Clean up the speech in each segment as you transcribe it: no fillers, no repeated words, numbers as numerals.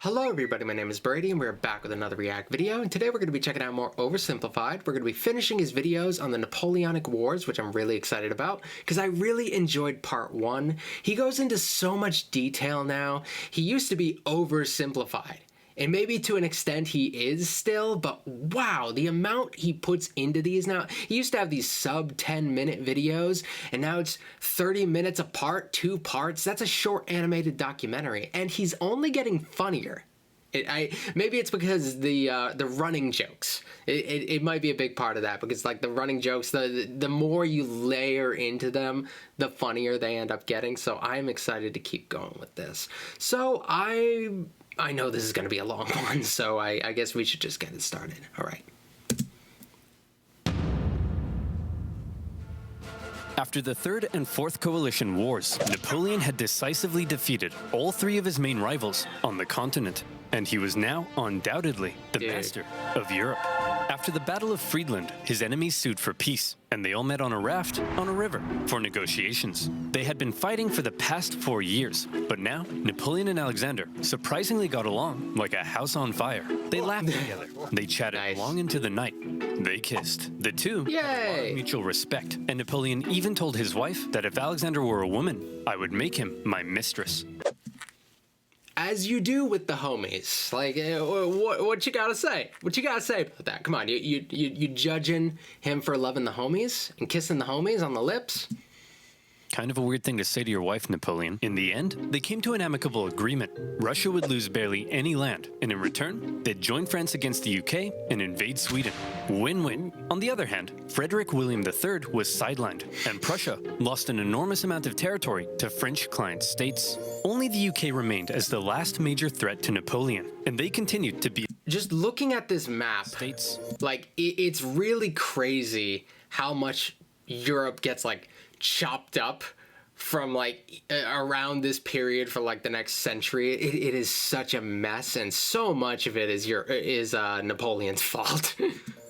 Hello everybody, my name is Brady and we're back with another React video, and today we're going to be checking out more OverSimplified. We're going to be finishing his videos on the Napoleonic Wars, which I'm really excited about because I really enjoyed part 1. He goes into so much detail now. He used to be oversimplified, and maybe to an extent he is still, but wow, the amount he puts into these now. He used to have these sub 10-minute videos, and now it's 30 minutes apart, 2 parts. That's a short animated documentary, and he's only getting funnier. Maybe it's because the running jokes. It might be a big part of that, because like the running jokes, the more you layer into them, the funnier they end up getting. So I'm excited to keep going with this. So I know this is going to be a long one, so I guess we should just get it started. All right. After the Third and Fourth Coalition Wars, Napoleon had decisively defeated all 3 of his main rivals on the continent, and he was now undoubtedly the master of Europe. After the Battle of Friedland, his enemies sued for peace, and they all met on a raft on a river for negotiations. They had been fighting for the past 4 years, but now Napoleon and Alexander surprisingly got along like a house on fire. They laughed together, they chatted long into the night, they kissed. The two had a lot of mutual respect, and Napoleon even told his wife that if Alexander were a woman, I would make him my mistress. As you do with the homies. Like, what you gotta say? What you gotta say about that? Come on, you judging him for loving the homies and kissing the homies on the lips? Kind of a weird thing to say to your wife, Napoleon. In the end, they came to an amicable agreement. Russia would lose barely any land, and in return, they'd join France against the UK and invade Sweden. Win-win. On the other hand, Frederick William III was sidelined, and Prussia lost an enormous amount of territory to French client states. Only the UK remained as the last major threat to Napoleon, and they continued to be just looking at this map, states. Like, it's really crazy how much Europe gets, like, chopped up from like around this period for like the next century. It is such a mess, and so much of it is Napoleon's fault.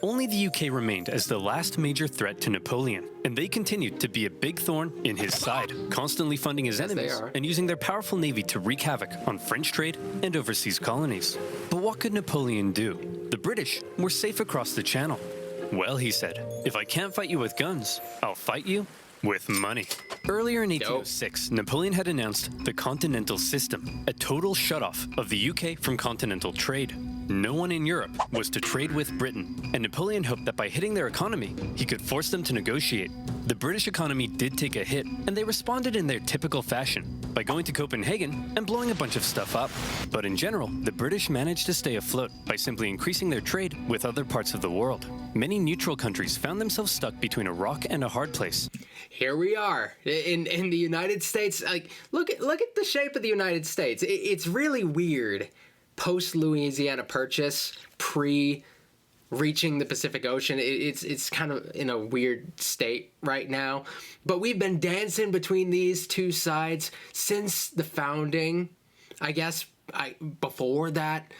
Only the UK remained as the last major threat to Napoleon, and they continued to be a big thorn in his side, constantly funding his enemies and using their powerful navy to wreak havoc on French trade and overseas colonies. But what could Napoleon do? The British were safe across the channel. Well, he said, if I can't fight you with guns, I'll fight you with money. Earlier in 1806, Napoleon had announced the continental system, a total shutoff of the UK from continental trade. No one in Europe was to trade with Britain, and Napoleon hoped that by hitting their economy, he could force them to negotiate. The British economy did take a hit, and they responded in their typical fashion, by going to Copenhagen and blowing a bunch of stuff up. But in general, the British managed to stay afloat by simply increasing their trade with other parts of the world. Many neutral countries found themselves stuck between a rock and a hard place. Here we are in the United States. Like, look at the shape of the United States. It's really weird. Post Louisiana Purchase, pre reaching the Pacific Ocean, it's kind of in a weird state right now. But we've been dancing between these two sides since the founding, I guess. Before that,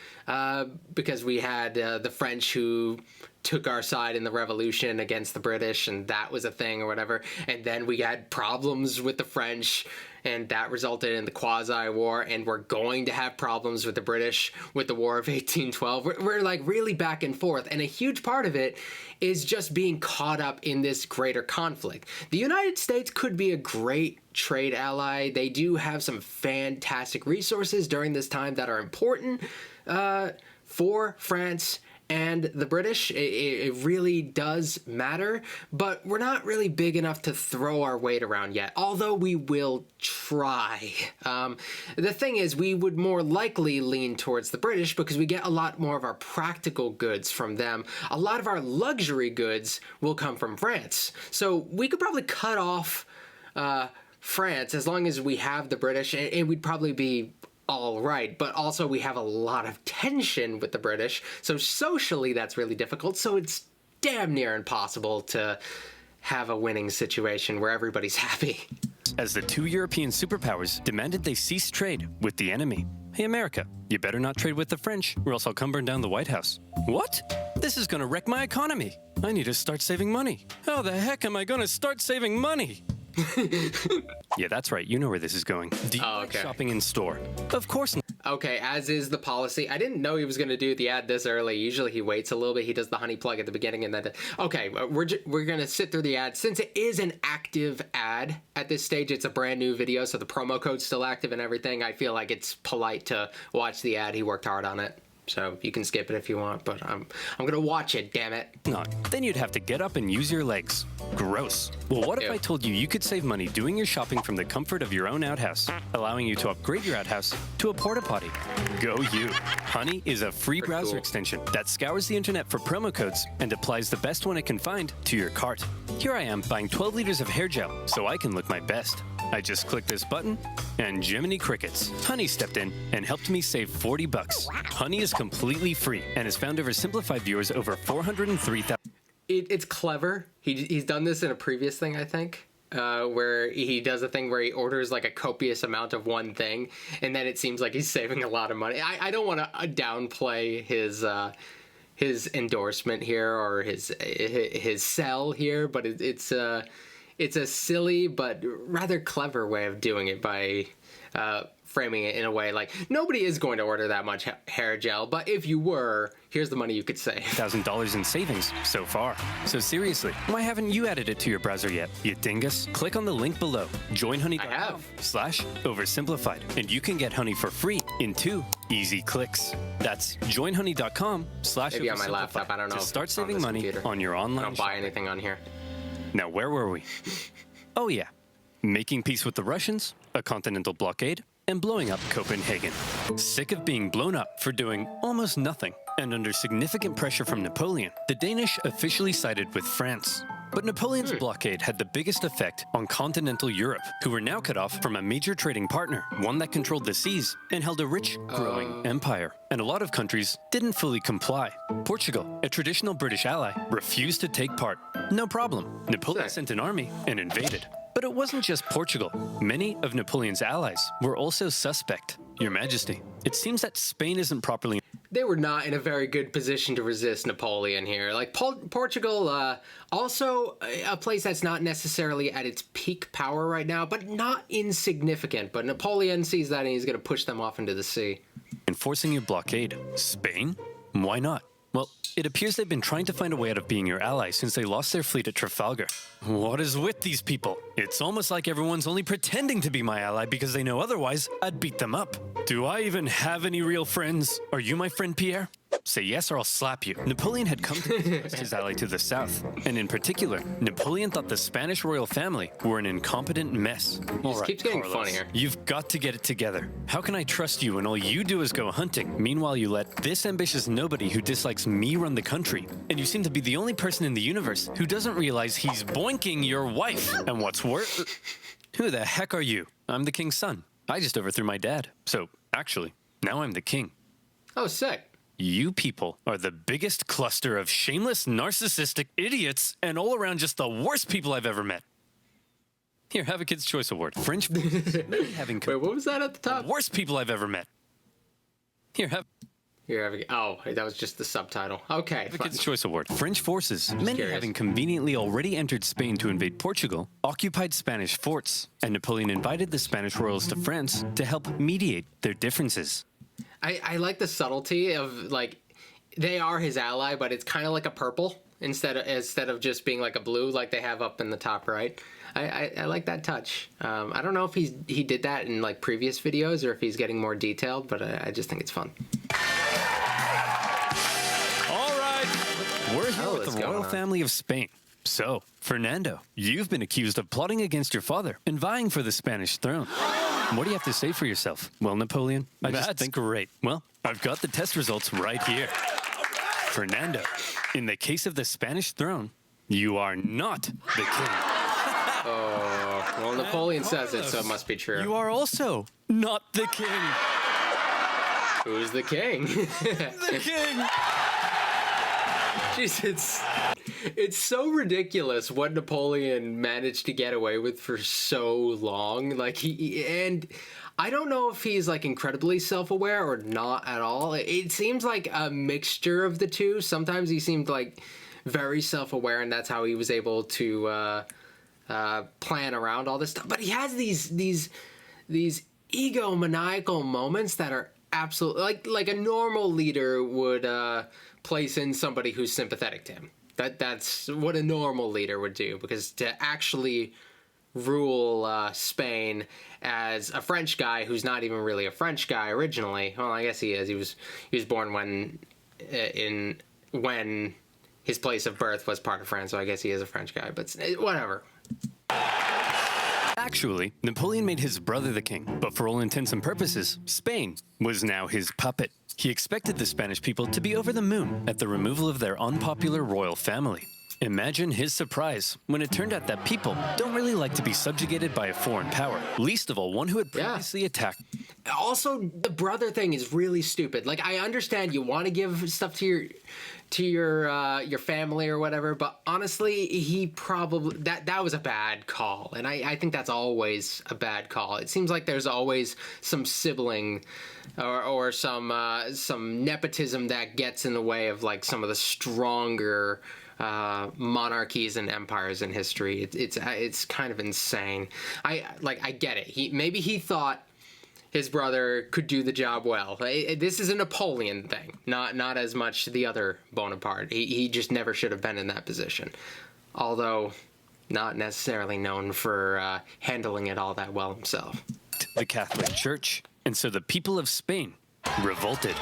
because we had the French who took our side in the revolution against the British, and that was a thing or whatever. And then we had problems with the French, and that resulted in the quasi-war, and we're going to have problems with the British with the War of 1812. We're like really back and forth, and a huge part of it is just being caught up in this greater conflict. The United States could be a great trade ally. They do have some fantastic resources during this time that are important for France and the British. It really does matter, but we're not really big enough to throw our weight around yet, although we will try. The thing is, we would more likely lean towards the British because we get a lot more of our practical goods from them. A lot of our luxury goods will come from France. So we could probably cut off France as long as we have the British, and we'd probably be all right. But also we have a lot of tension with the British, so socially that's really difficult. So it's damn near impossible to have a winning situation where everybody's happy. As the 2 European superpowers demanded they cease trade with the enemy. Hey America, you better not trade with the French or else I'll come burn down the White House. What? This is gonna wreck my economy. I need to start saving money. How the heck am I gonna start saving money? Yeah, that's right. You know where this is going. Do you like shopping in store? Of course not. Okay, as is the policy. I didn't know he was going to do the ad this early. Usually he waits a little bit. He does the honey plug at the beginning and then... Okay, we're going to sit through the ad. Since it is an active ad at this stage, it's a brand new video, so the promo code's still active and everything. I feel like it's polite to watch the ad. He worked hard on it. So you can skip it if you want, but I'm gonna watch it, damn it. Not. Then you'd have to get up and use your legs. Gross. Well, what if I told you you could save money doing your shopping from the comfort of your own outhouse, allowing you to upgrade your outhouse to a porta potty? Go you. Honey is a free browser extension that scours the internet for promo codes and applies the best one it can find to your cart. Here I am buying 12 liters of hair gel so I can look my best. I just clicked this button, and Jiminy Crickets. Honey stepped in and helped me save $40. Honey is completely free and has found OverSimplified viewers over 403,000. It's clever. He's done this in a previous thing, I think, where he does a thing where he orders like a copious amount of one thing, and then it seems like he's saving a lot of money. I don't want to downplay his endorsement here or his sell here, but it's a silly but rather clever way of doing it by framing it in a way like nobody is going to order that much hair gel, but if you were, here's the money you could save. $1,000 in savings so far. So seriously, why haven't you added it to your browser yet, you dingus? Click on the link below, joinhoney.com/oversimplified, and you can get honey for free in 2 easy clicks. That's joinhoney.com/oversimplified. Maybe on my laptop, I don't know. To start saving money computer. on your online I don't buy anything on here. Now, where were we? Oh yeah, making peace with the Russians, a continental blockade, and blowing up Copenhagen. Sick of being blown up for doing almost nothing, and under significant pressure from Napoleon, the Danish officially sided with France. But Napoleon's blockade had the biggest effect on continental Europe, who were now cut off from a major trading partner, one that controlled the seas and held a rich, growing empire. And a lot of countries didn't fully comply. Portugal, a traditional British ally, refused to take part. No problem. Napoleon sent an army and invaded. But it wasn't just Portugal. Many of Napoleon's allies were also suspect. Your Majesty, it seems that Spain isn't properly... They were not in a very good position to resist Napoleon here. Like, Portugal, also a place that's not necessarily at its peak power right now, but not insignificant. But Napoleon sees that and he's going to push them off into the sea. Enforcing your blockade. Spain? Why not? Well, it appears they've been trying to find a way out of being your ally since they lost their fleet at Trafalgar. What is with these people? It's almost like everyone's only pretending to be my ally because they know otherwise I'd beat them up. Do I even have any real friends? Are you my friend, Pierre? Say yes or I'll slap you. Napoleon had come to distrust his ally to the south. And in particular, Napoleon thought the Spanish royal family were an incompetent mess. It keeps getting funnier. You've got to get it together. How can I trust you when all you do is go hunting? Meanwhile, you let this ambitious nobody who dislikes me run the country. And you seem to be the only person in the universe who doesn't realize he's boinking your wife. And what's worse... Who the heck are you? I'm the king's son. I just overthrew my dad. So, actually, now I'm the king. Oh, sick. You people are the biggest cluster of shameless, narcissistic idiots and all around just the worst people I've ever met. Here, have a Kid's Choice Award. French having... Wait, what was that at the top? The worst people I've ever met. Here, have... Oh, that was just the subtitle. Okay. The Kid's Choice Award. French forces, many having conveniently already entered Spain to invade Portugal, occupied Spanish forts, and Napoleon invited the Spanish royals to France to help mediate their differences. I like the subtlety of, like, they are his ally, but it's kind of like a purple instead of just being like a blue like they have up in the top right. I like that touch. I don't know if he did that in like previous videos or if he's getting more detailed, but I just think it's fun. All right, we're here with the royal family of Spain. So, Fernando, you've been accused of plotting against your father and vying for the Spanish throne. What do you have to say for yourself? Well, Napoleon, I just think great. Well, I've got the test results right here. Fernando, in the case of the Spanish throne, you are not the king. Oh, well, Napoleon says it, so it must be true. You are also not the king. Who's the king? The king! Jeez, it's so ridiculous what Napoleon managed to get away with for so long. Like, and I don't know if he's like incredibly self-aware or not at all. It seems like a mixture of the two. Sometimes he seemed like very self-aware, and that's how he was able to plan around all this stuff. But he has these egomaniacal moments that are absolutely like a normal leader would place in somebody who's sympathetic to him. That's what a normal leader would do, because to actually rule Spain as a French guy who's not even really a French guy originally. Well, I guess he is. He was born when his place of birth was part of France, so I guess he is a French guy. But whatever. Actually, Napoleon made his brother the king, but for all intents and purposes, Spain was now his puppet. He expected the Spanish people to be over the moon at the removal of their unpopular royal family. Imagine his surprise when it turned out that people don't really like to be subjugated by a foreign power, least of all one who had previously attacked. Also, the brother thing is really stupid. Like, I understand you want to give stuff to your family or whatever, but honestly, he probably that was a bad call, and I think that's always a bad call. It seems like there's always some sibling or some nepotism that gets in the way of like some of the stronger monarchies and empires in history. It's kind of insane. I get it. Maybe he thought his brother could do the job well. This is a Napoleon thing, not as much the other Bonaparte. He just never should have been in that position, although not necessarily known for handling it all that well himself. The Catholic Church, and so the people of Spain revolted.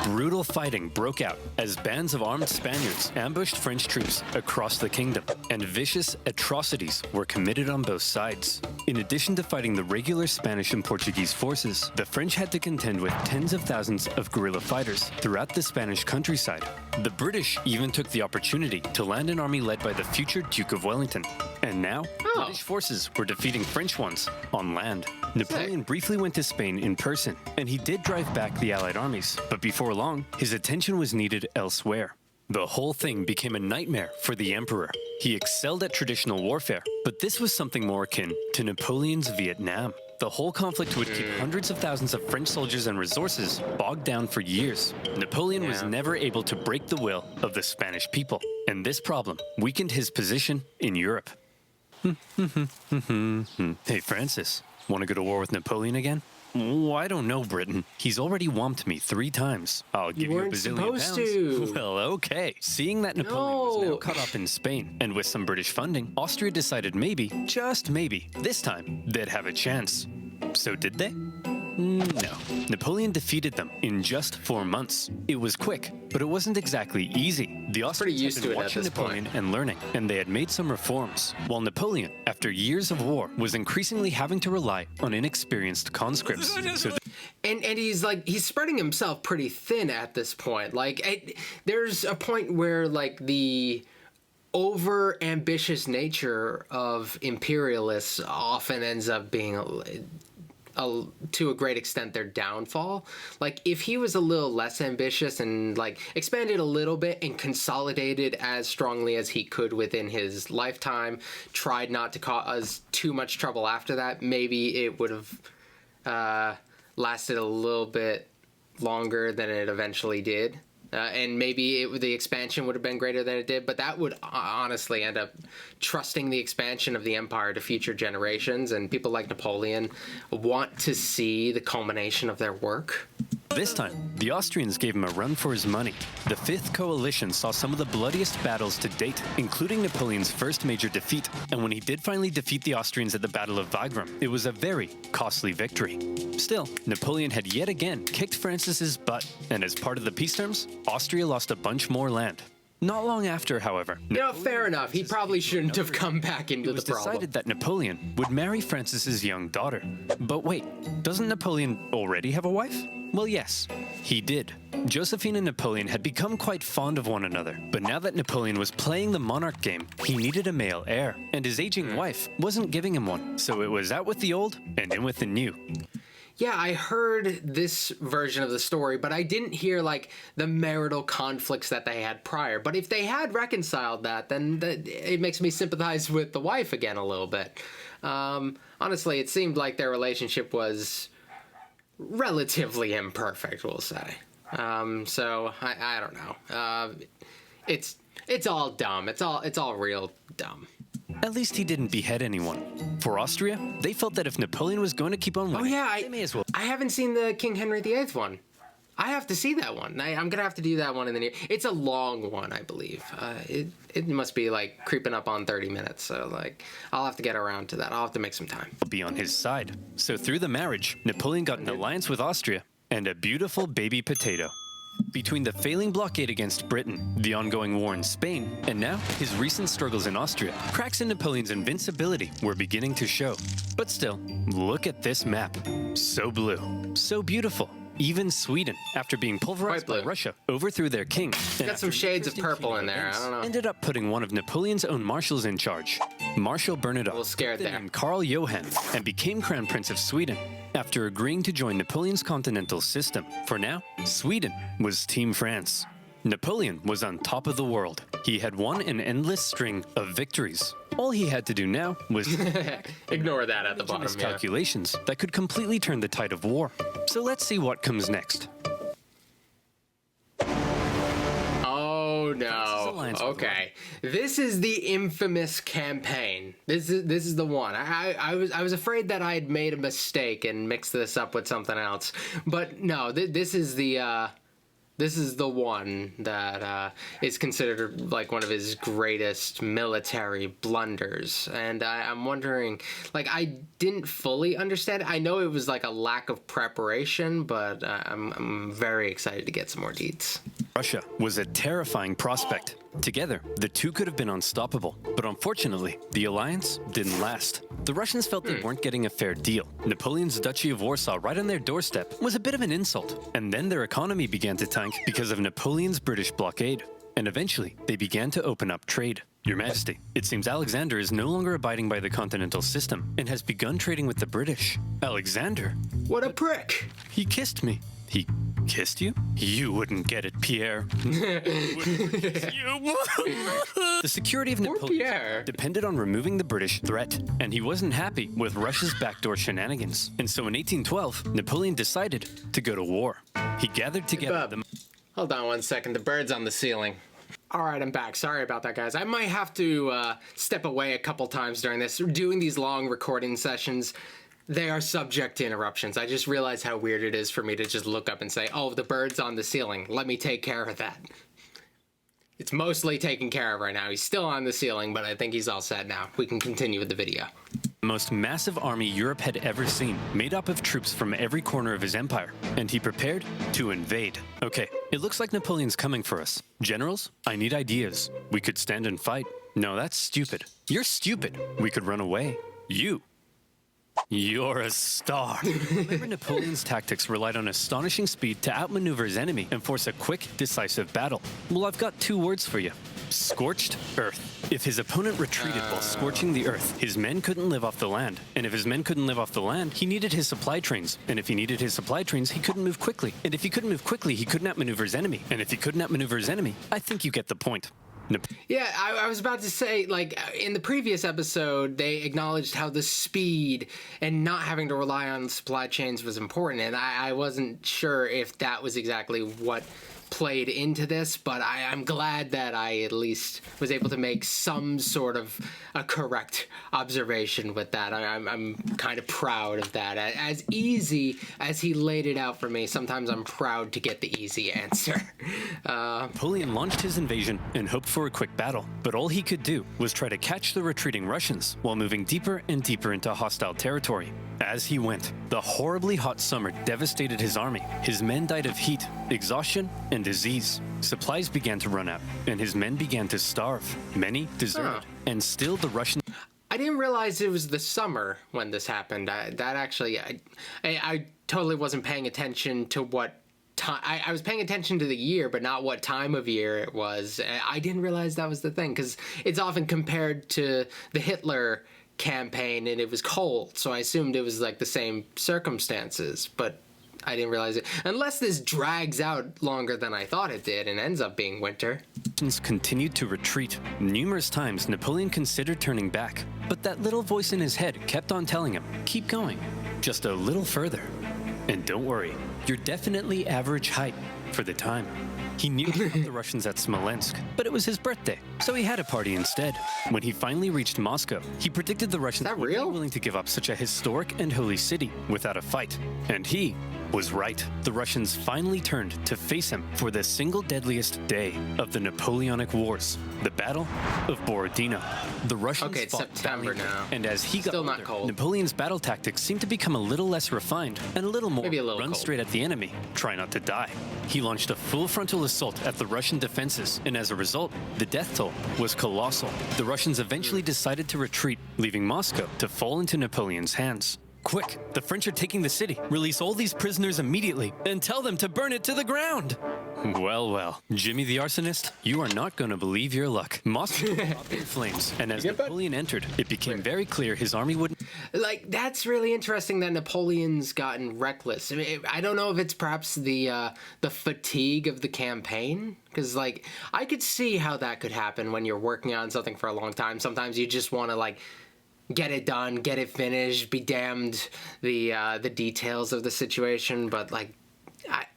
Brutal fighting broke out as bands of armed Spaniards ambushed French troops across the kingdom, and vicious atrocities were committed on both sides. In addition to fighting the regular Spanish and Portuguese forces, the French had to contend with tens of thousands of guerrilla fighters throughout the Spanish countryside. The British even took the opportunity to land an army led by the future Duke of Wellington. And now, British forces were defeating French ones on land. Napoleon briefly went to Spain in person, and he did drive back the Allied armies, but before long, his attention was needed elsewhere. The whole thing became a nightmare for the emperor. He excelled at traditional warfare, but this was something more akin to Napoleon's Vietnam. The whole conflict would keep hundreds of thousands of French soldiers and resources bogged down for years. Napoleon was never able to break the will of the Spanish people, and this problem weakened his position in Europe. Hey, Francis, want to go to war with Napoleon again? Oh, I don't know, Britain. He's already whomped me 3 times. I'll give you a bazillion pounds. To. Well, okay. Seeing that Napoleon was now caught up in Spain, and with some British funding, Austria decided maybe, just maybe, this time, they'd have a chance. So did they? No. Napoleon defeated them in just 4 months. It was quick, but it wasn't exactly easy. The Austrians had been watching Napoleon and learning, and they had made some reforms, while Napoleon, after years of war, was increasingly having to rely on inexperienced conscripts. And he's spreading himself pretty thin at this point. There's a point where the over ambitious nature of imperialists often ends up being to a great extent their downfall. Like, if he was a little less ambitious and expanded a little bit and consolidated as strongly as he could within his lifetime, tried not to cause too much trouble after that, maybe it would have lasted a little bit longer than it eventually did. And maybe the expansion would have been greater than it did, but that would honestly end up trusting the expansion of the empire to future generations, and people like Napoleon want to see the culmination of their work. This time, the Austrians gave him a run for his money. The Fifth Coalition saw some of the bloodiest battles to date, including Napoleon's first major defeat, and when he did finally defeat the Austrians at the Battle of Wagram, it was a very costly victory. Still, Napoleon had yet again kicked Francis's butt, and as part of the peace terms, Austria lost a bunch more land. Not long after, however, fair enough. He probably shouldn't have come back into the problem. It was decided that Napoleon would marry Francis's young daughter. But wait, doesn't Napoleon already have a wife? Well, yes, he did. Josephine and Napoleon had become quite fond of one another, but now that Napoleon was playing the monarch game, he needed a male heir, and his aging wife wasn't giving him one, so it was out with the old and in with the new. Yeah, I heard this version of the story, but I didn't hear the marital conflicts that they had prior. But if they had reconciled that, then it makes me sympathize with the wife again a little bit. Honestly, it seemed like their relationship was relatively imperfect, we'll say. So I don't know. It's all dumb. It's all real dumb. At least he didn't behead anyone. For Austria, they felt that if Napoleon was going to keep on winning, they may as well. I haven't seen the King Henry VIII one. I have to see that one. I'm gonna have to do that one in the near. It's a long one, I believe. It must be like creeping up on 30 minutes. So like, I'll have to get around to that. I'll have to make some time. Be on his side. So through the marriage, Napoleon got an alliance with Austria and a beautiful baby potato. Between the failing blockade against Britain, the ongoing war in Spain, and now his recent struggles in Austria, cracks in Napoleon's invincibility were beginning to show. But still, look at this map. So blue, so beautiful. Even Sweden, after being pulverized by Russia, overthrew their king. Got some shades of purple in there, I don't know. Ended up putting one of Napoleon's own marshals in charge, Marshal Bernadotte, a little scared there, named Karl Johan, and became Crown Prince of Sweden after agreeing to join Napoleon's continental system. For now, Sweden was Team France. Napoleon was on top of the world. He had won an endless string of victories. All he had to do now was ignore that at the bottom. Calculations that could completely turn the tide of war. So let's see what comes next. Oh no. Okay. This is the infamous campaign. This is the one. I was afraid that I had made a mistake and mixed this up with something else. But no, this is the one that is considered like one of his greatest military blunders. And I'm wondering, like, I didn't fully understand it. I know it was like a lack of preparation, but I'm very excited to get some more deets. Russia was a terrifying prospect. Together, the two could have been unstoppable, but unfortunately, the alliance didn't last. The Russians felt they weren't getting a fair deal. Napoleon's Duchy of Warsaw right on their doorstep was a bit of an insult, and then their economy began to tank because of Napoleon's British blockade. And eventually, they began to open up trade. Your Majesty, it seems Alexander is no longer abiding by the continental system and has begun trading with the British. Alexander? What a prick! He kissed me. He kissed you? You wouldn't get it, Pierre. The security of Napoleon depended on removing the British threat, and he wasn't happy with Russia's backdoor shenanigans. And so in 1812, Napoleon decided to go to war. He gathered together the... Hold on one second, the bird's on the ceiling. All right, I'm back. Sorry about that, guys. I might have to step away a couple times during this. Doing these long recording sessions, they are subject to interruptions. I just realized how weird it is for me to just look up and say, oh, the bird's on the ceiling. Let me take care of that. It's mostly taken care of right now. He's still on the ceiling, but I think he's all set now. We can continue with the video. The most massive army Europe had ever seen, made up of troops from every corner of his empire, and he prepared to invade. Okay, it looks like Napoleon's coming for us. Generals, I need ideas. We could stand and fight. No, that's stupid. You're stupid. We could run away. You're a star. Remember, Napoleon's tactics relied on astonishing speed to outmaneuver his enemy and force a quick, decisive battle. Well, I've got two words for you. Scorched earth. If his opponent retreated while scorching the earth, his men couldn't live off the land. And if his men couldn't live off the land, he needed his supply trains. And if he needed his supply trains, he couldn't move quickly. And if he couldn't move quickly, he couldn't outmaneuver his enemy. And if he couldn't outmaneuver his enemy, I think you get the point. Yeah, I was about to say, like, in the previous episode, they acknowledged how the speed and not having to rely on supply chains was important, and I wasn't sure if that was exactly what played into this, but I'm glad that I at least was able to make some sort of a correct observation with that. I'm kind of proud of that. As easy as he laid it out for me, sometimes I'm proud to get the easy answer. Napoleon launched his invasion and hoped for a quick battle, but all he could do was try to catch the retreating Russians while moving deeper and deeper into hostile territory. As he went, the horribly hot summer devastated his army. His men died of heat, exhaustion, and disease. Supplies began to run out, and his men began to starve. Many deserted, and still the Russians... I didn't realize it was the summer when this happened. I totally wasn't paying attention to what time. I was paying attention to the year, but not what time of year it was. I didn't realize that was the thing, because it's often compared to the Hitler campaign, and it was cold, so I assumed it was like the same circumstances, but I didn't realize it. Unless this drags out longer than I thought it did and ends up being winter. Continued to retreat. Numerous times Napoleon considered turning back, but that little voice in his head kept on telling him, keep going, just a little further. And don't worry, you're definitely average height for the time. He knew about the Russians at Smolensk, but it was his birthday, so he had a party instead. When he finally reached Moscow, he predicted the Russians would be willing to give up such a historic and holy city without a fight. And he was right. The Russians finally turned to face him for the single deadliest day of the Napoleonic Wars, the Battle of Borodino. The Russians it's fought September valiantly, now. and as he got Still not older, cold. Napoleon's battle tactics seemed to become a little less refined and a little more Maybe a little run cold. straight at the enemy, try not to die. He launched a full frontal assault at the Russian defenses, and as a result, the death toll was colossal. The Russians eventually decided to retreat, leaving Moscow to fall into Napoleon's hands. Quick, the French are taking the city. Release all these prisoners immediately and tell them to burn it to the ground. Well, well, Jimmy the arsonist, you are not going to believe your luck. Moscow was up in flames, and as Napoleon entered, it became very clear his army wouldn't... Like, that's really interesting that Napoleon's gotten reckless. I mean, I don't know if it's perhaps the fatigue of the campaign, because, like, I could see how that could happen when you're working on something for a long time. Sometimes you just want to, like, get it done, get it finished, be damned the details of the situation, but, like,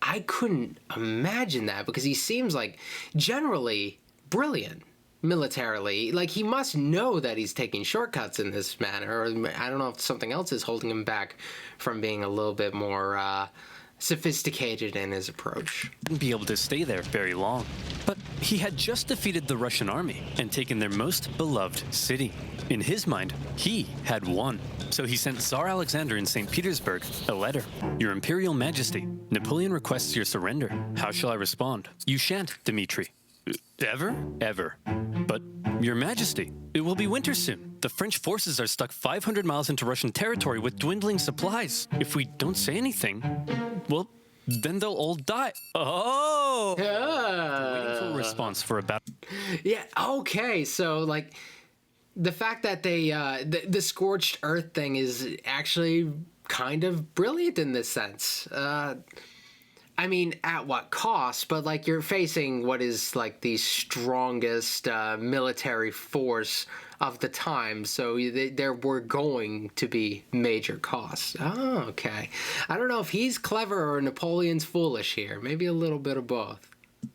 I couldn't imagine that, because he seems like generally brilliant militarily. Like, he must know that he's taking shortcuts in this manner, or I don't know if something else is holding him back from being a little bit more sophisticated in his approach. Wouldn't be able to stay there very long. But he had just defeated the Russian army and taken their most beloved city. In his mind, he had won. So he sent Tsar Alexander in St. Petersburg a letter. Your Imperial Majesty, Napoleon requests your surrender. How shall I respond? You shan't, Dmitri. Ever? Ever. But, Your Majesty, it will be winter soon. The French forces are stuck 500 miles into Russian territory with dwindling supplies. If we don't say anything, well, then they'll all die. Oh! Waiting for a response for about... Yeah, okay, so, like, the fact that they, the scorched earth thing is actually kind of brilliant in this sense. I mean, at what cost? But, like, you're facing what is, like, the strongest military force of the time, so there were going to be major costs. Oh, okay. I don't know if he's clever or Napoleon's foolish here. Maybe a little bit of both.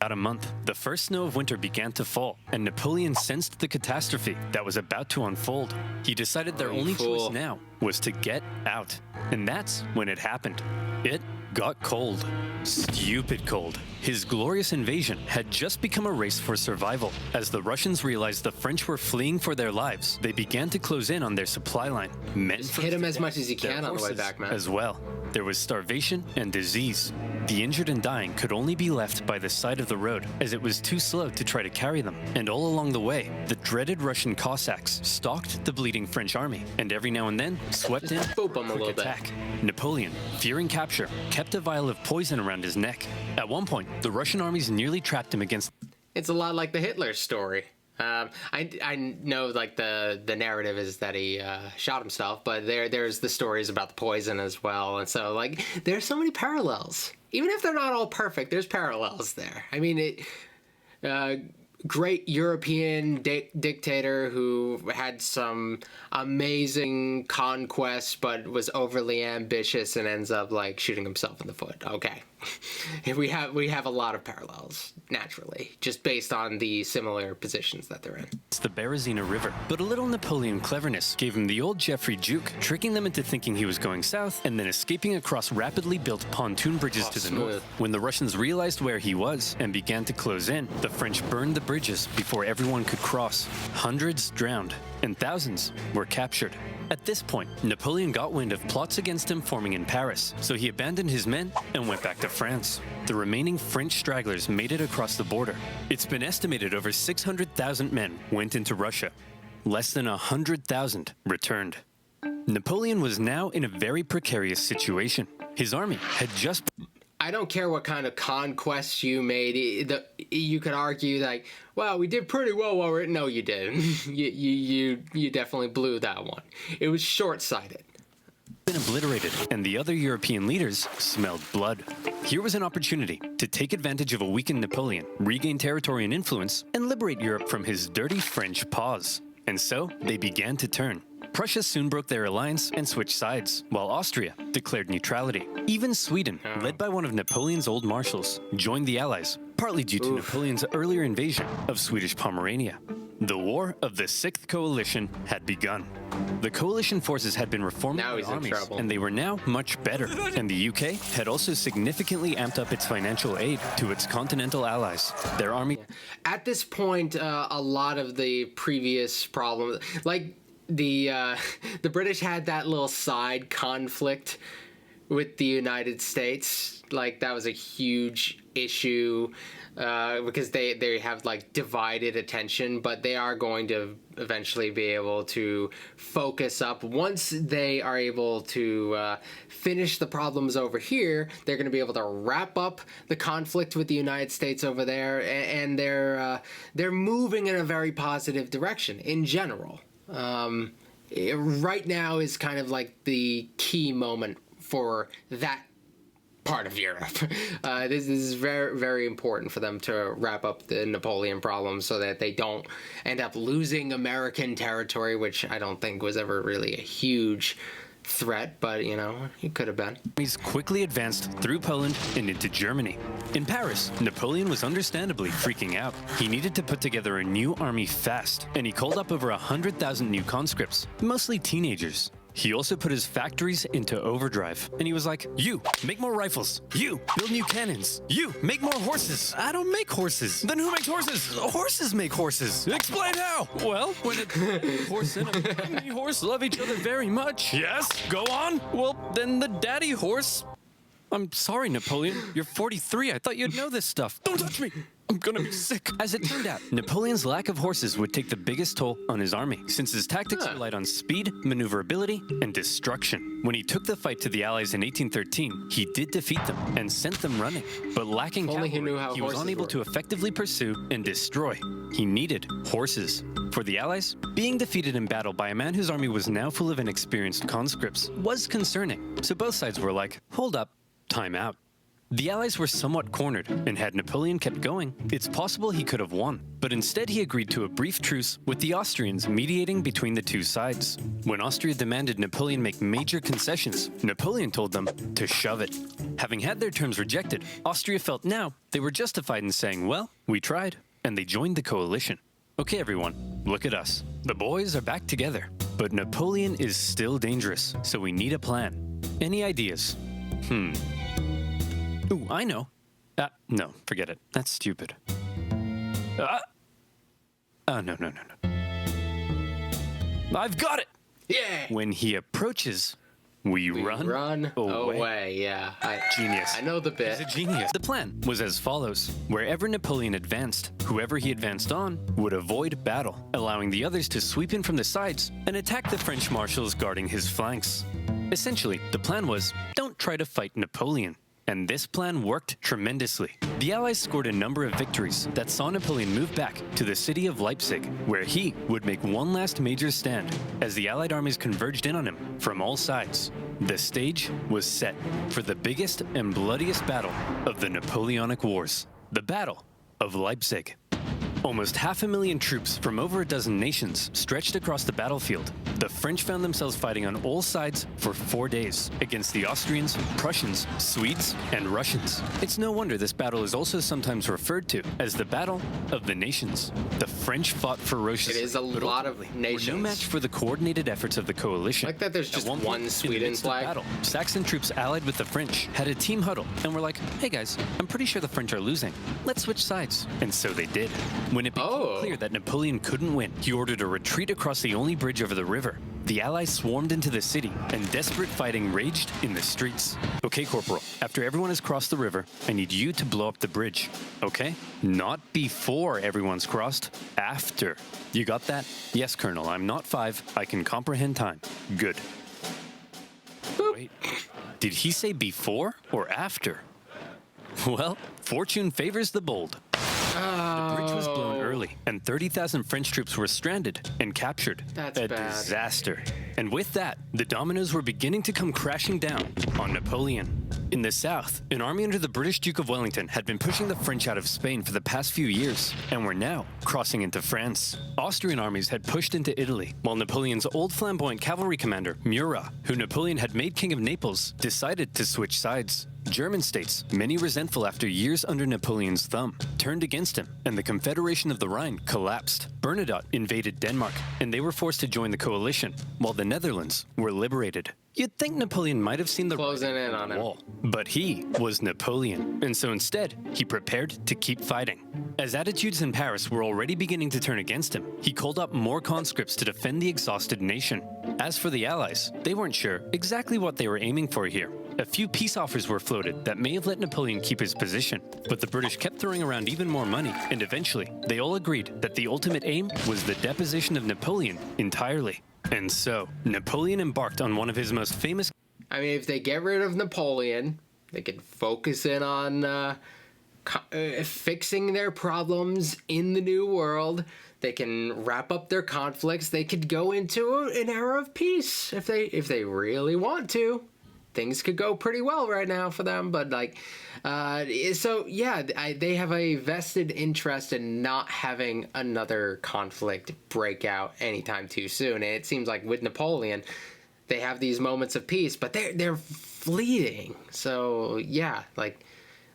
About a month, the first snow of winter began to fall, and Napoleon sensed the catastrophe that was about to unfold. He decided their only choice now was to get out. And that's when it happened. It got cold. Stupid cold. His glorious invasion had just become a race for survival. As the Russians realized the French were fleeing for their lives, they began to close in on their supply line. Men Just hit him as much as you can on the way back, man. As well. There was starvation and disease. The injured and dying could only be left by the side of the road, as it was too slow to try to carry them. And all along the way, the dreaded Russian Cossacks stalked the bleeding French army, and every now and then swept in boop him a little attack. Napoleon, fearing capture, kept a vial of poison around his neck. At one point, the Russian armies nearly trapped him against... It's a lot like the Hitler story. I know, like, the narrative is that he shot himself, but there's the stories about the poison as well, and so, like, there's so many parallels. Even if they're not all perfect, there's parallels there. I mean, great European dictator who had some amazing conquests, but was overly ambitious and ends up, like, shooting himself in the foot. Okay. we have a lot of parallels, naturally, just based on the similar positions that they're in. It's the Berezina River, but a little Napoleon cleverness gave him the old Geoffrey juke, tricking them into thinking he was going south and then escaping across rapidly built pontoon bridges to the north. When the Russians realized where he was and began to close in, the French burned the bridges before everyone could cross. Hundreds drowned and thousands were captured. At this point, Napoleon got wind of plots against him forming in Paris, so he abandoned his men and went back to France. The remaining French stragglers made it across the border. It's been estimated over 600,000 men went into Russia. Less than 100,000 returned. Napoleon was now in a very precarious situation. His army had just... I don't care what kind of conquests you made. You could argue, like, well, we did pretty well while we're... No, you didn't. you definitely blew that one. It was short-sighted. Been obliterated, and the other European leaders smelled blood. Here was an opportunity to take advantage of a weakened Napoleon, regain territory and influence, and liberate Europe from his dirty French paws. And so they began to turn. Prussia soon broke their alliance and switched sides, while Austria declared neutrality. Even Sweden, led by one of Napoleon's old marshals, joined the Allies, partly due to Napoleon's earlier invasion of Swedish Pomerania. The War of the Sixth Coalition had begun. The coalition forces had been reforming their armies, and they were now much better. And the UK had also significantly amped up its financial aid to its continental allies. Their army... At this point, a lot of the previous problems, like the British had that little side conflict with the United States. Like, that was a huge issue. Because they have like divided attention, but they are going to eventually be able to focus up. Once they are able to finish the problems over here, they're going to be able to wrap up the conflict with the United States over there, and they're moving in a very positive direction in general. Right now is kind of like the key moment for that part of Europe. This is very, very important for them to wrap up the Napoleon problem so that they don't end up losing American territory, which I don't think was ever really a huge threat, but, you know, it could have been. Armies quickly advanced through Poland and into Germany. In Paris, Napoleon was understandably freaking out. He needed to put together a new army fast, and he called up over 100,000 new conscripts, mostly teenagers. He also put his factories into overdrive, and he was like, you, make more rifles. You, build new cannons. You, make more horses. I don't make horses. Then who makes horses? Horses make horses. Explain how. Well, when a horse and a mommy horse love each other very much. Yes, go on. Well, then the daddy horse... I'm sorry, Napoleon. You're 43. I thought you'd know this stuff. Don't touch me. I'm gonna be sick. As it turned out, Napoleon's lack of horses would take the biggest toll on his army, since his tactics relied on speed, maneuverability, and destruction. When he took the fight to the Allies in 1813, he did defeat them and sent them running. But lacking cavalry, he was unable to effectively pursue and destroy. He needed horses. For the Allies, being defeated in battle by a man whose army was now full of inexperienced conscripts was concerning. So both sides were like, hold up, time out. The Allies were somewhat cornered, and had Napoleon kept going, it's possible he could have won. But instead he agreed to a brief truce with the Austrians mediating between the two sides. When Austria demanded Napoleon make major concessions, Napoleon told them to shove it. Having had their terms rejected, Austria felt now they were justified in saying, well, we tried, and they joined the coalition. Okay everyone, look at us. The boys are back together. But Napoleon is still dangerous, so we need a plan. Any ideas? Ooh, I know. No, forget it. That's stupid. No. I've got it! Yeah! When he approaches, we run away. Yeah. Genius. I know the bit. He's a genius. The plan was as follows. Wherever Napoleon advanced, whoever he advanced on would avoid battle, allowing the others to sweep in from the sides and attack the French marshals guarding his flanks. Essentially, the plan was, don't try to fight Napoleon. And this plan worked tremendously. The Allies scored a number of victories that saw Napoleon move back to the city of Leipzig, where he would make one last major stand as the Allied armies converged in on him from all sides. The stage was set for the biggest and bloodiest battle of the Napoleonic Wars, the Battle of Leipzig. Almost 500,000 troops from over a dozen nations stretched across the battlefield. The French found themselves fighting on all sides for 4 days against the Austrians, Prussians, Swedes, and Russians. It's no wonder this battle is also sometimes referred to as the Battle of the Nations. The French fought ferociously. It is a lot of nations. Were no match for the coordinated efforts of the coalition. Like that there's just one Sweden flag. Battle, Saxon troops allied with the French had a team huddle and were like, hey guys, I'm pretty sure the French are losing. Let's switch sides. And so they did. When it became clear that Napoleon couldn't win, he ordered a retreat across the only bridge over the river. The Allies swarmed into the city, and desperate fighting raged in the streets. Okay, Corporal, after everyone has crossed the river, I need you to blow up the bridge. Okay? Not before everyone's crossed, after. You got that? Yes, Colonel, I'm not 5. I can comprehend time. Good. Boop. Wait, did he say before or after? Well, fortune favors the bold. The bridge was blown early early, and 30,000 French troops were stranded and captured. That's a bad. Disaster. And with that, the dominoes were beginning to come crashing down on Napoleon. In the south, an army under the British Duke of Wellington had been pushing the French out of Spain for the past few years, and were now crossing into France. Austrian armies had pushed into Italy, while Napoleon's old flamboyant cavalry commander, Murat, who Napoleon had made king of Naples, decided to switch sides. German states, many resentful after years under Napoleon's thumb, turned against him, and the Confederation of the Rhine collapsed. Bernadotte invaded Denmark, and they were forced to join the coalition, while the Netherlands were liberated. You'd think Napoleon might have seen the closing in on him. wall, but he was Napoleon, and so instead, he prepared to keep fighting. As attitudes in Paris were already beginning to turn against him, he called up more conscripts to defend the exhausted nation. As for the Allies, they weren't sure exactly what they were aiming for here. A few peace offers were floated that may have let Napoleon keep his position, but the British kept throwing around even more money, and eventually, they all agreed that the ultimate aim was the deposition of Napoleon entirely. And so, Napoleon embarked on one of his most famous... I mean, if they get rid of Napoleon, they could focus in on fixing their problems in the New World. They can wrap up their conflicts. They could go into an era of peace if they really want to. Things could go pretty well right now for them, but so yeah, they have a vested interest in not having another conflict break out anytime too soon. And it seems like with Napoleon, they have these moments of peace, but they're fleeting. So yeah,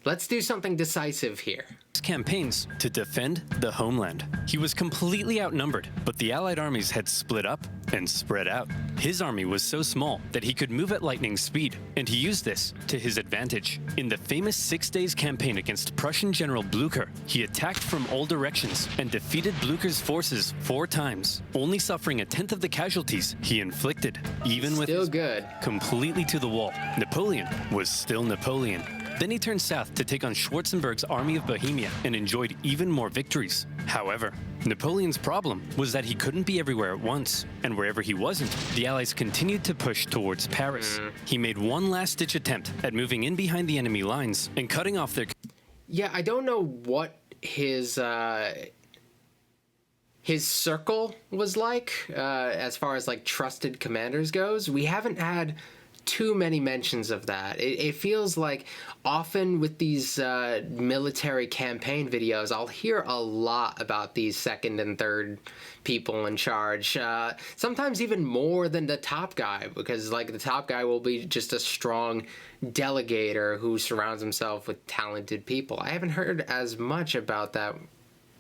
let's do something decisive here. Campaigns to defend the homeland. He was completely outnumbered, but the Allied armies had split up and spread out. His army was so small that he could move at lightning speed, and he used this to his advantage. In the famous 6 Days campaign against Prussian General Blücher, he attacked from all directions and defeated Blücher's forces 4 times, only suffering a tenth of the casualties he inflicted. Even with still good, completely to the wall, Napoleon was still Napoleon. Then he turned south to take on Schwarzenberg's army of Bohemia and enjoyed even more victories. However, Napoleon's problem was that he couldn't be everywhere at once, and wherever he wasn't, the Allies continued to push towards Paris. He made one last-ditch attempt at moving in behind the enemy lines and cutting off their... Yeah, I don't know what his circle was like as far as trusted commanders goes. We haven't had too many mentions of that. It feels like often with these military campaign videos, I'll hear a lot about these second and third people in charge. Sometimes even more than the top guy, because the top guy will be just a strong delegator who surrounds himself with talented people. I haven't heard as much about that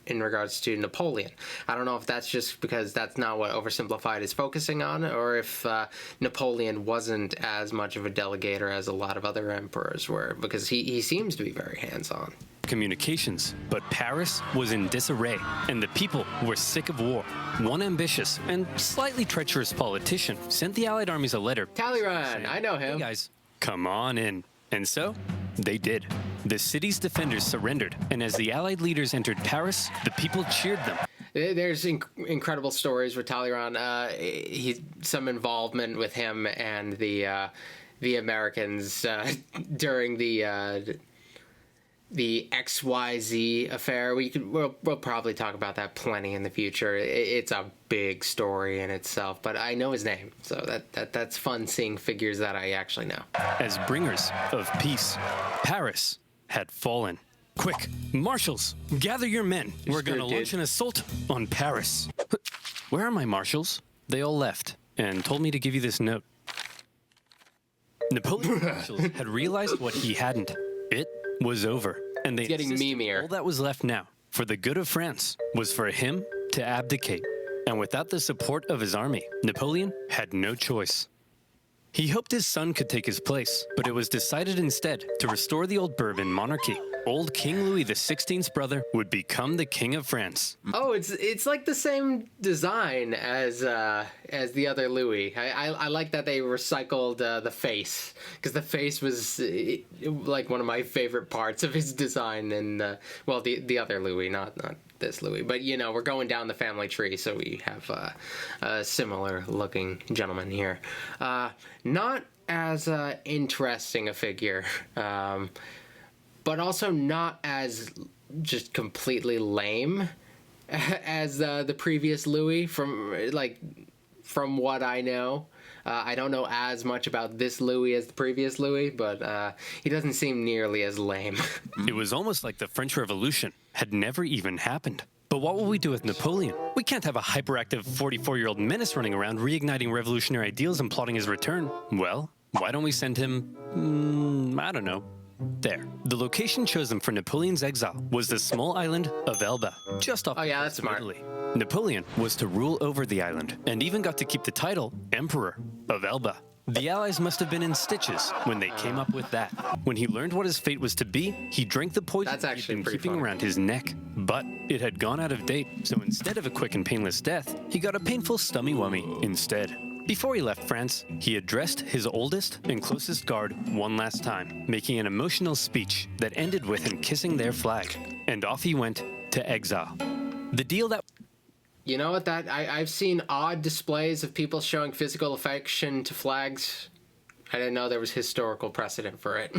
in regards to Napoleon. I don't know if that's just because that's not what Oversimplified is focusing on, or if Napoleon wasn't as much of a delegator as a lot of other emperors were, because he seems to be very hands-on. Communications, but Paris was in disarray, and the people were sick of war. One ambitious and slightly treacherous politician sent the Allied armies a letter. Talleyrand, I know him. Hey guys, come on in. And so, they did. The city's defenders surrendered, and as the Allied leaders entered Paris, the people cheered them. There's incredible stories with Talleyrand. Some involvement with him and the Americans during the XYZ affair. We'll probably talk about that plenty in the future. It's a big story in itself, but I know his name, so that's fun seeing figures that I actually know. As bringers of peace, Paris had fallen. Quick, marshals, gather your men. We're gonna launch an assault on Paris. Where are my marshals? They all left and told me to give you this note. Napoleon's marshals had realized what he hadn't. It was over, and they getting memeier. All that was left now, for the good of France, was for him to abdicate. And without the support of his army, Napoleon had no choice. He hoped his son could take his place, but it was decided instead to restore the old Bourbon monarchy. Old King Louis XVI's brother would become the King of France. Oh, it's like the same design as the other Louis. I like that they recycled the face, because the face was like one of my favorite parts of his design. And the other Louis, not this Louis, but we're going down the family tree, so we have a similar looking gentleman here. Not as interesting a figure. But also not as just completely lame as the previous Louis from what I know. I don't know as much about this Louis as the previous Louis, but he doesn't seem nearly as lame. It was almost like the French Revolution had never even happened. But what will we do with Napoleon? We can't have a hyperactive 44-year-old menace running around reigniting revolutionary ideals and plotting his return. Well, why don't we send him, I don't know, there. The location chosen for Napoleon's exile was the small island of Elba, just off the coast of Italy. Napoleon was to rule over the island, and even got to keep the title Emperor of Elba. The Allies must have been in stitches when they came up with that. When he learned what his fate was to be, he drank the poison he'd been keeping around his neck. But it had gone out of date, so instead of a quick and painless death, he got a painful stummy-wummy instead. Before he left France, he addressed his oldest and closest guard one last time, making an emotional speech that ended with him kissing their flag. And off he went to exile. The deal that... You know what, I've seen odd displays of people showing physical affection to flags. I didn't know there was historical precedent for it.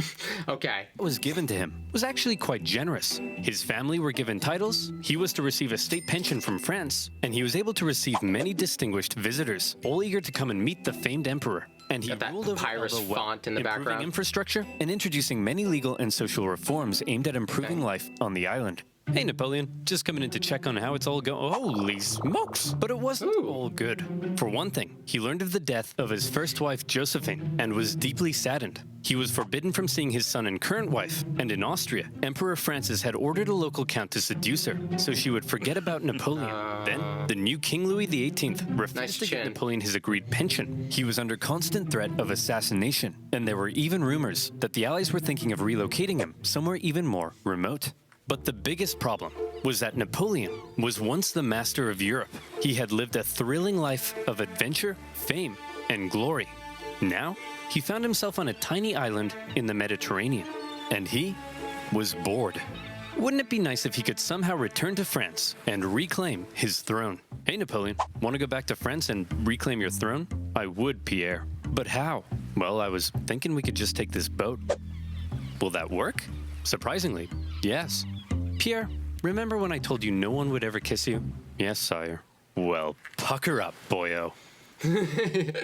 Okay. What was given to him was actually quite generous. His family were given titles, he was to receive a state pension from France, and he was able to receive many distinguished visitors, all eager to come and meet the famed emperor. And he ruled over papyrus Elba well, font in the improving background. Infrastructure and introducing many legal and social reforms aimed at improving life on the island. Hey, Napoleon, just coming in to check on how it's all going. Holy smokes! But it wasn't all good. For one thing, he learned of the death of his first wife, Josephine, and was deeply saddened. He was forbidden from seeing his son and current wife, and in Austria, Emperor Francis had ordered a local count to seduce her, so she would forget about Napoleon. Then, the new King Louis XVIII refused to give Napoleon his agreed pension. He was under constant threat of assassination, and there were even rumors that the Allies were thinking of relocating him somewhere even more remote. But the biggest problem was that Napoleon was once the master of Europe. He had lived a thrilling life of adventure, fame, and glory. Now, he found himself on a tiny island in the Mediterranean, and he was bored. Wouldn't it be nice if he could somehow return to France and reclaim his throne? Hey, Napoleon, want to go back to France and reclaim your throne? I would, Pierre. But how? Well, I was thinking we could just take this boat. Will that work? Surprisingly, yes. Pierre, remember when I told you no one would ever kiss you? Yes, sire. Well, pucker up, boyo.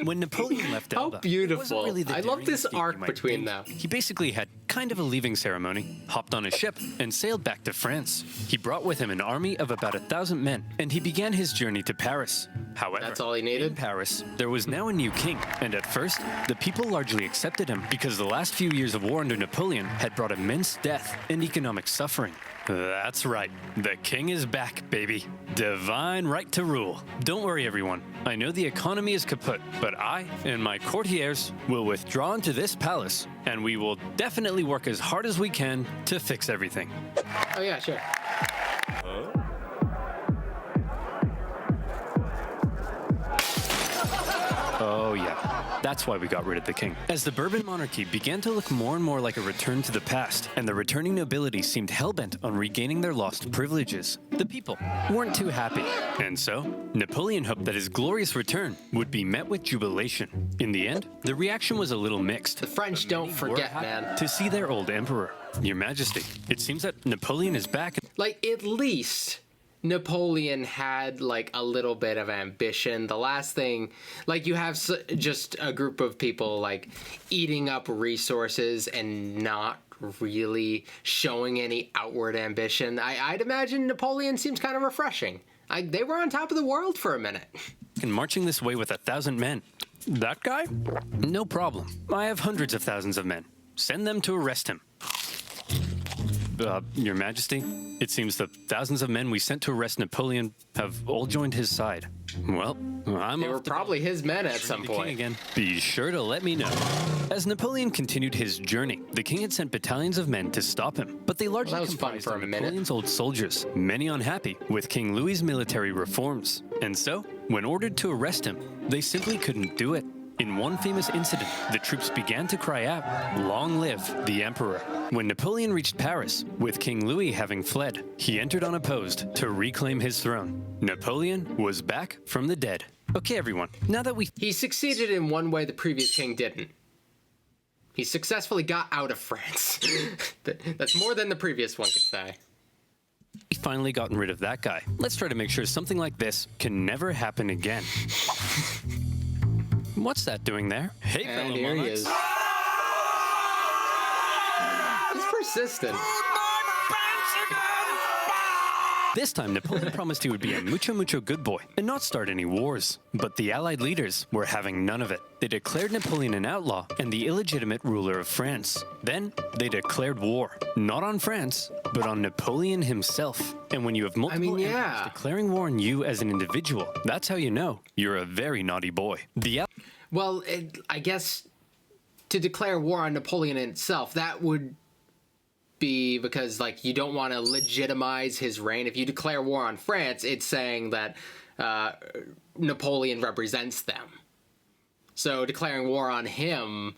When Napoleon left Elba, how beautiful. Really I love this arc between them. He basically had kind of a leaving ceremony, hopped on a ship, and sailed back to France. He brought with him an army of about 1,000 men, and he began his journey to Paris. However, that's all he needed? In Paris, there was now a new king, and at first, the people largely accepted him because the last few years of war under Napoleon had brought immense death and economic suffering. That's right. The king is back, baby. Divine right to rule. Don't worry, everyone. I know the economy is kaput, but I and my courtiers will withdraw into this palace, and we will definitely work as hard as we can to fix everything. Oh, yeah, sure. Oh, yeah. That's why we got rid of the king. As the Bourbon monarchy began to look more and more like a return to the past, and the returning nobility seemed hell-bent on regaining their lost privileges, the people weren't too happy. And so, Napoleon hoped that his glorious return would be met with jubilation. In the end, the reaction was a little mixed. The French don't forget, man. To see their old emperor. Your Majesty, it seems that Napoleon is back. Like, at least Napoleon had, like, a little bit of ambition. The last thing, like, you have just a group of people, like, eating up resources and not really showing any outward ambition. I'd imagine Napoleon seems kind of refreshing. They were on top of the world for a minute. And marching this way with 1,000 men. That guy? No problem. I have hundreds of thousands of men. Send them to arrest him. Your Majesty, it seems the thousands of men we sent to arrest Napoleon have all joined his side. Well, they were probably his men at some point. Again. Be sure to let me know. As Napoleon continued his journey, the king had sent battalions of men to stop him, but they largely comprised of Napoleon's old soldiers, many unhappy with King Louis's military reforms. And so, when ordered to arrest him, they simply couldn't do it. In one famous incident, the troops began to cry out, "Long live the Emperor." When Napoleon reached Paris, with King Louis having fled, he entered unopposed to reclaim his throne. Napoleon was back from the dead. Okay, everyone, now that He succeeded in one way the previous king didn't. He successfully got out of France. That's more than the previous one could say. We've finally gotten rid of that guy. Let's try to make sure something like this can never happen again. What's that doing there? Hey, And fellow here he monarchs. is. He's persistent. This time, Napoleon promised he would be a mucho good boy and not start any wars. But the Allied leaders were having none of it. They declared Napoleon an outlaw and the illegitimate ruler of France. Then, they declared war, not on France, but on Napoleon himself. And when you have multiple enemies declaring war on you as an individual, that's how you know you're a very naughty boy. Well, I guess to declare war on Napoleon itself, that would be because, like, you don't want to legitimize his reign. If you declare war on France, it's saying that Napoleon represents them. So declaring war on him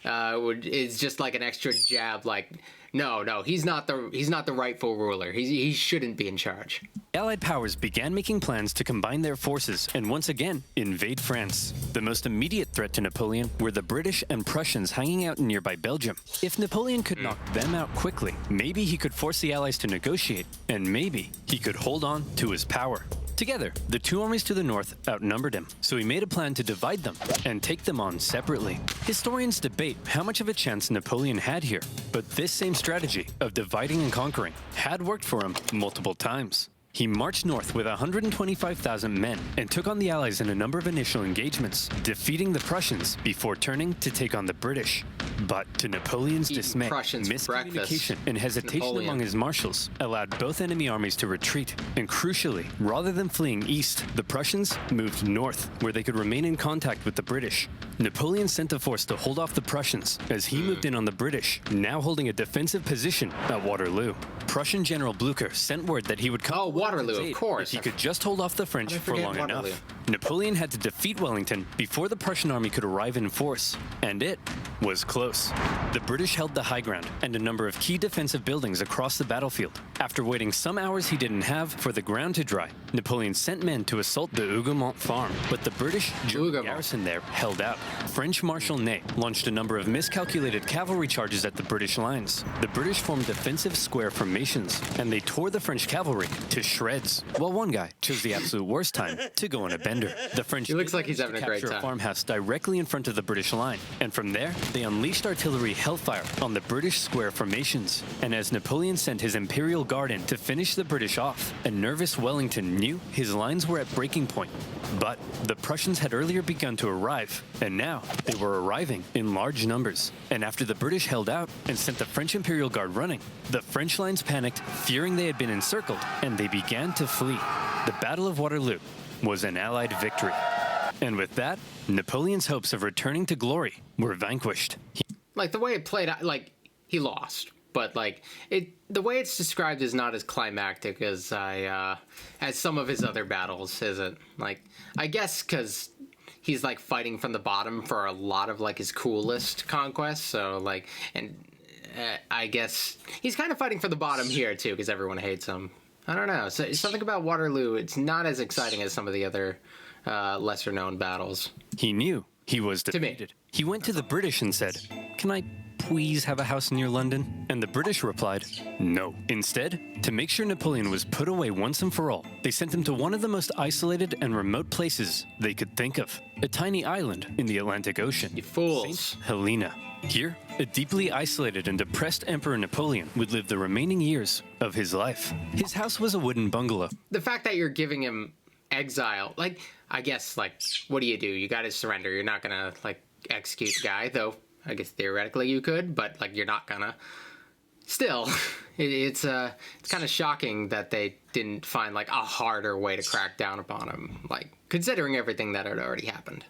is just like an extra jab, like, no, he's not the rightful ruler. He shouldn't be in charge. Allied powers began making plans to combine their forces and once again invade France. The most immediate threat to Napoleon were the British and Prussians hanging out in nearby Belgium. If Napoleon could knock them out quickly, maybe he could force the Allies to negotiate, and maybe he could hold on to his power. Together, the two armies to the north outnumbered him, so he made a plan to divide them and take them on separately. Historians debate how much of a chance Napoleon had here, but this same strategy of dividing and conquering had worked for him multiple times. He marched north with 125,000 men and took on the Allies in a number of initial engagements, defeating the Prussians before turning to take on the British. But to Napoleon's dismay, miscommunication and hesitation among his marshals allowed both enemy armies to retreat. And crucially, rather than fleeing east, the Prussians moved north, where they could remain in contact with the British. Napoleon sent a force to hold off the Prussians as he moved in on the British, now holding a defensive position at Waterloo. Prussian General Blücher sent word that he would come to Waterloo, of course. If he could just hold off the French for long enough. Napoleon had to defeat Wellington before the Prussian army could arrive in force, and it was close. The British held the high ground and a number of key defensive buildings across the battlefield. After waiting some hours he didn't have for the ground to dry, Napoleon sent men to assault the Hougoumont farm, but the British garrison there held out. French Marshal Ney launched a number of miscalculated cavalry charges at the British lines. The British formed defensive square formations, and they tore the French cavalry to shreds, while one guy chose the absolute worst time to go on a bender. The French looks like he's having a great time. A farmhouse directly in front of the British line, and from there they unleashed artillery hellfire on the British square formations. And as Napoleon sent his Imperial Guard in to finish the British off, a nervous Wellington knew his lines were at breaking point. But the Prussians had earlier begun to arrive, and now they were arriving in large numbers. And after the British held out and sent the French Imperial Guard running, the French lines panicked, fearing they had been encircled, and they began to flee. The Battle of Waterloo was an Allied victory. And with that, Napoleon's hopes of returning to glory were vanquished. Like, the way it played out, like, he lost. But, like, the way it's described is not as climactic as some of his other battles, is it? Like, I guess because he's, like, fighting from the bottom for a lot of, like, his coolest conquests. So, like, and I guess he's kind of fighting for the bottom here, too, because everyone hates him. I don't know. So, something about Waterloo, it's not as exciting as some of the other lesser-known battles. He knew he was defeated. He went to the British and said, "Can I please have a house near London?" And the British replied, no. Instead, to make sure Napoleon was put away once and for all, they sent him to one of the most isolated and remote places they could think of, a tiny island in the Atlantic Ocean. You fools. Saint Helena. Here, a deeply isolated and depressed Emperor Napoleon would live the remaining years of his life. His house was a wooden bungalow. The fact that you're giving him exile, like, I guess, like, what do? You gotta surrender. You're not gonna, like, execute the guy, though I guess theoretically you could, but, like, you're not gonna. Still, it's kind of shocking that they didn't find, like, a harder way to crack down upon him, like, considering everything that had already happened.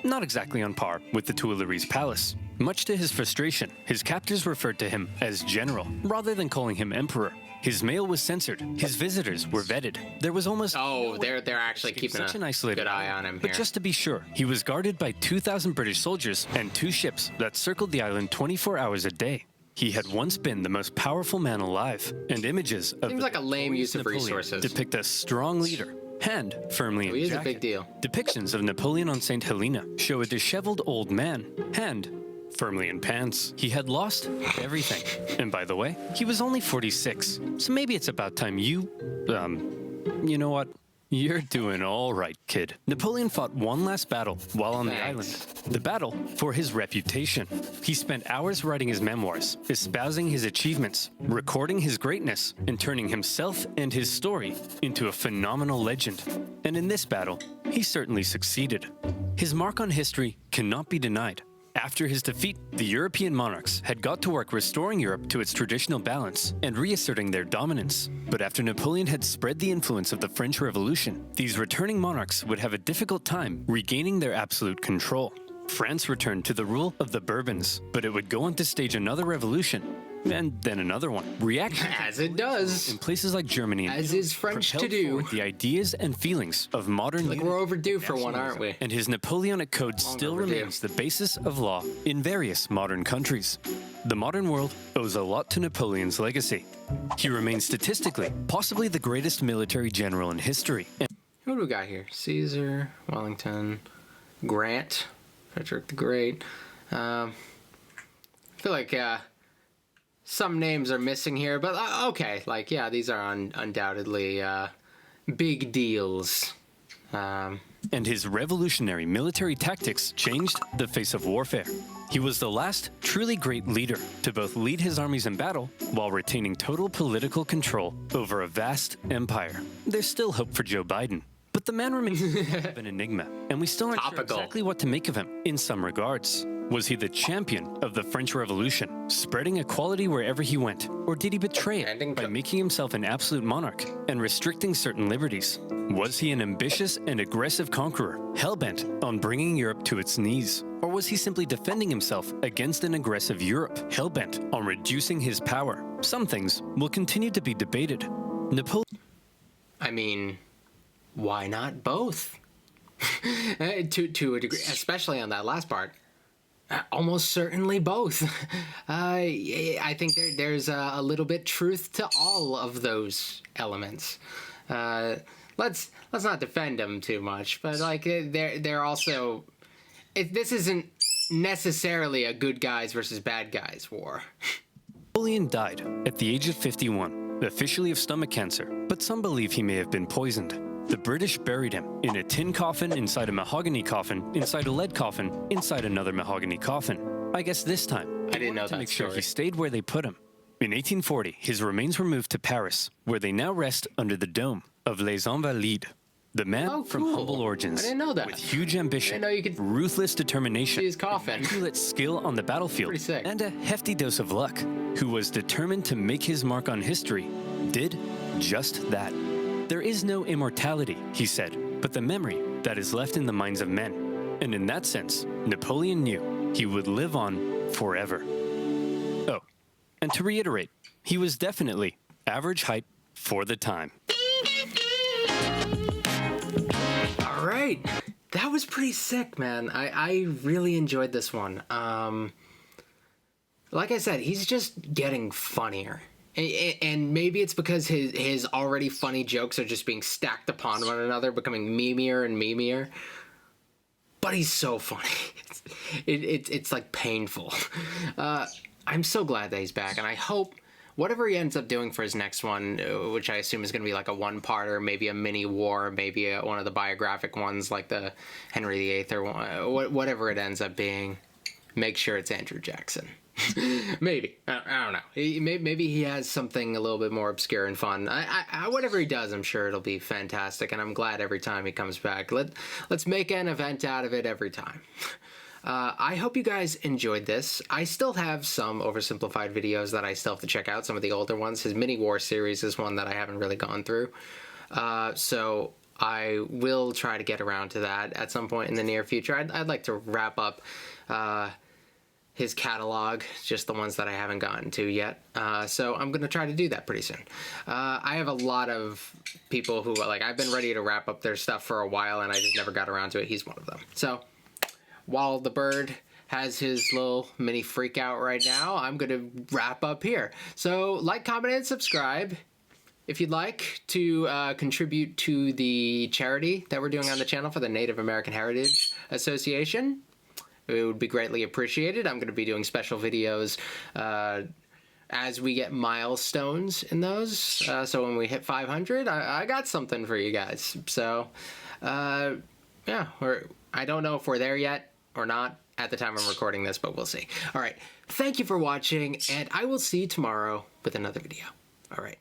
Not exactly on par with the Tuileries Palace. Much to his frustration, his captors referred to him as general, rather than calling him emperor. His mail was censored. His visitors were vetted. There was almost they're actually keeping such an isolated good eye on him here. But just to be sure, he was guarded by 2,000 British soldiers and 2 ships that circled the island 24 hours a day. He had once been the most powerful man alive, and images of seems like a lame use of Napoleon resources depict a strong leader, hand firmly in he is jacket. a big deal. Depictions of Napoleon on St. Helena show a disheveled old man, hand firmly in pants. He had lost everything. And by the way, he was only 46. So maybe it's about time you know what? You're doing all right, kid. Napoleon fought one last battle while on the island. The battle for his reputation. He spent hours writing his memoirs, espousing his achievements, recording his greatness, and turning himself and his story into a phenomenal legend. And in this battle, he certainly succeeded. His mark on history cannot be denied. After his defeat, the European monarchs had got to work restoring Europe to its traditional balance and reasserting their dominance. But after Napoleon had spread the influence of the French Revolution, these returning monarchs would have a difficult time regaining their absolute control. France returned to the rule of the Bourbons, but it would go on to stage another revolution, and then another one. Reaction as it does in places like Germany, and as is French to do. The ideas and feelings of modern. Like we're overdue for one, aren't we? And his Napoleonic Code still remains the basis of law in various modern countries. The modern world owes a lot to Napoleon's legacy. He remains statistically possibly the greatest military general in history. Who do we got here? Caesar, Wellington, Grant, Frederick the Great. I feel like some names are missing here, but okay, like, yeah, these are undoubtedly big deals. And his revolutionary military tactics changed the face of warfare. He was the last truly great leader to both lead his armies in battle while retaining total political control over a vast empire. There's still hope for Joe Biden, but the man remains an enigma, and we still aren't sure exactly what to make of him in some regards. Was he the champion of the French Revolution, spreading equality wherever he went? Or did he betray it by making himself an absolute monarch and restricting certain liberties? Was he an ambitious and aggressive conqueror, hell-bent on bringing Europe to its knees? Or was he simply defending himself against an aggressive Europe, hell-bent on reducing his power? Some things will continue to be debated. I mean, why not both? to a degree, especially on that last part. Almost certainly both. I think there's a little bit truth to all of those elements. Let's not defend them too much, but like they're also. This isn't necessarily a good guys versus bad guys war. Napoleon died at the age of 51, officially of stomach cancer, but some believe he may have been poisoned. The British buried him in a tin coffin, inside a mahogany coffin, inside a lead coffin, inside another mahogany coffin. I guess this time, I didn't know that to make story. sure he stayed where they put him. In 1840, his remains were moved to Paris, where they now rest under the dome of Les Invalides. The man from humble origins, I didn't know that. with huge ambition, I didn't know you could ruthless determination, see his coffin. immaculate skill on the battlefield, Pretty sick. and a hefty dose of luck, who was determined to make his mark on history, did just that. There is no immortality, he said, but the memory that is left in the minds of men. And in that sense, Napoleon knew he would live on forever. Oh, and to reiterate, he was definitely average height for the time. All right. That was pretty sick, man. I really enjoyed this one. Like I said, he's just getting funnier. And maybe it's because his already funny jokes are just being stacked upon one another, becoming memeier and memeier. But he's so funny. It's like painful. I'm so glad that he's back, and I hope whatever he ends up doing for his next one, which I assume is going to be like a one-parter, maybe a mini war, maybe one of the biographic ones like the Henry VIII or whatever it ends up being, make sure it's Andrew Jackson. Maybe. I don't know. Maybe he has something a little bit more obscure and fun. Whatever he does, I'm sure it'll be fantastic, and I'm glad every time he comes back. Let's make an event out of it every time. I hope you guys enjoyed this. I still have some oversimplified videos that I still have to check out, some of the older ones. His mini war series is one that I haven't really gone through. So I will try to get around to that at some point in the near future. I'd like to wrap up his catalog, just the ones that I haven't gotten to yet. So I'm going to try to do that pretty soon. I have a lot of people who, like, I've been ready to wrap up their stuff for a while, and I just never got around to it. He's one of them. So while the bird has his little mini freak out right now, I'm going to wrap up here. So like, comment, and subscribe. If you'd like to contribute to the charity that we're doing on the channel for the Native American Heritage Association, it would be greatly appreciated. I'm going to be doing special videos as we get milestones in those. So when we hit 500, I got something for you guys. So, yeah, I don't know if we're there yet or not at the time I'm recording this, but we'll see. All right. Thank you for watching, and I will see you tomorrow with another video. All right.